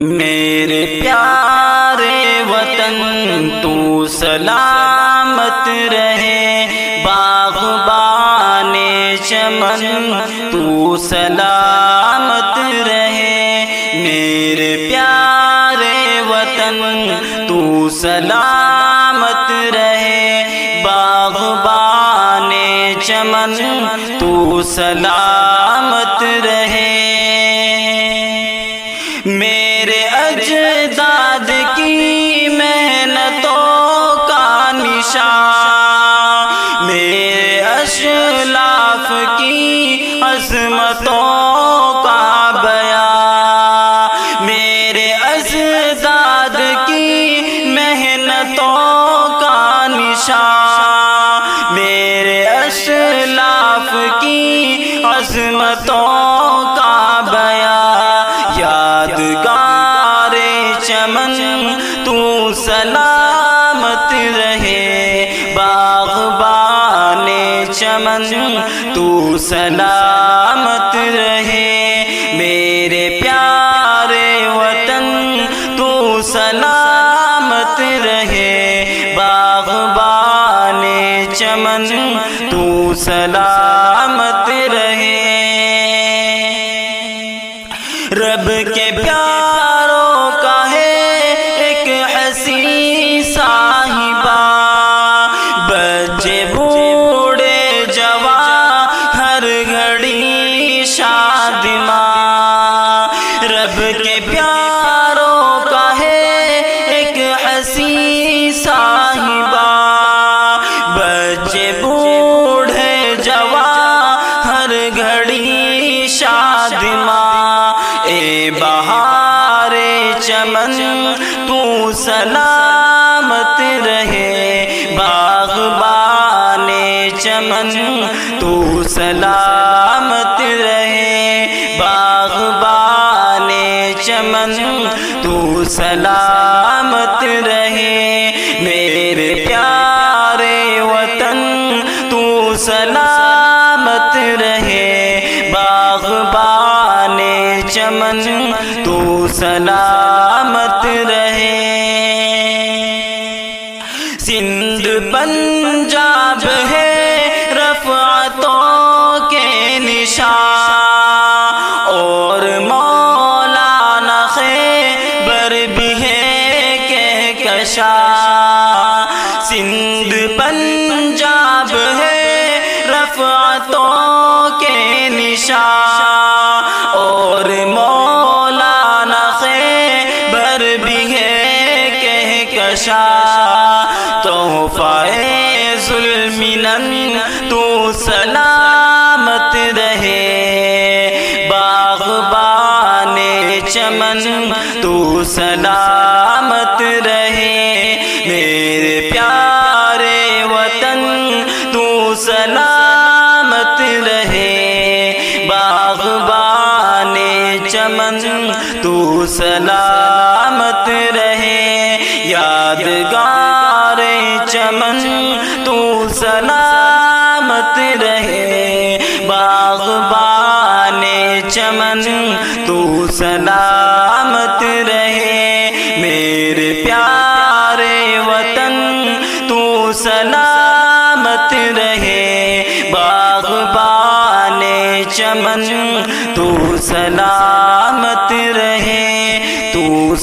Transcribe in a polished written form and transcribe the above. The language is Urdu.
میرے پیارے وطن تو سلامت رہے، باغبان چمن تو سلامت رہے، میرے پیارے وطن تو سلامت رہے، باغبان چمن تو سلامت رہے۔ میرے اجداد کی محنتوں کا نشان، میرے اسلاف کی عظمتوں کا بیان، میرے اجداد کی محنتوں کا نشان، میرے اسلاف کی عظمتوں کا بیان، یادگار چمن تو سلامت رہے، باغبان چمن تو سلامت رہے، میرے پیارے وطن تو سلامت رہے، باغبان چمن تو سلامت رہے۔ رب کے پیاروں کا ہے ایک حسین صاحبہ، بچے بوڑھے جوان ہر گھڑی شادماں، رب کے پیاروں کا ہے ایک حسین صاحبہ، بچے بوڑھے جوان ہر گھڑی شادماں، اے بہار چمن تو سلامت رہے، باغبان چمن تو سلامت رہے، باغبان چمن تو سلامت رہے، میرے پیارے وطن تو سلامت رہے، باغبان چمن تو سلامت رہے۔ سندھ پنجاب ہے رفعتوں کے نشان، اور مولانا خیبر بھی ہے کہکشاں، سندھ پنجاب ہے رفعتوں کے نشان، اور مولانا خیبر بھی ہے کہکشاں، تحفہ ذوالمنن تو سلامت رہے، باغبان چمن تو سلامت رہے، میرے پیارے وطن تو سلامت رہے، باغبان چمن تو سلامت رہے، یادگار چمن تو سلامت رہے، باغبان چمن تو سلامت رہے، میرے پیارے وطن تو سلامت رہے، باغبان چمن تو سلامت رہے، تو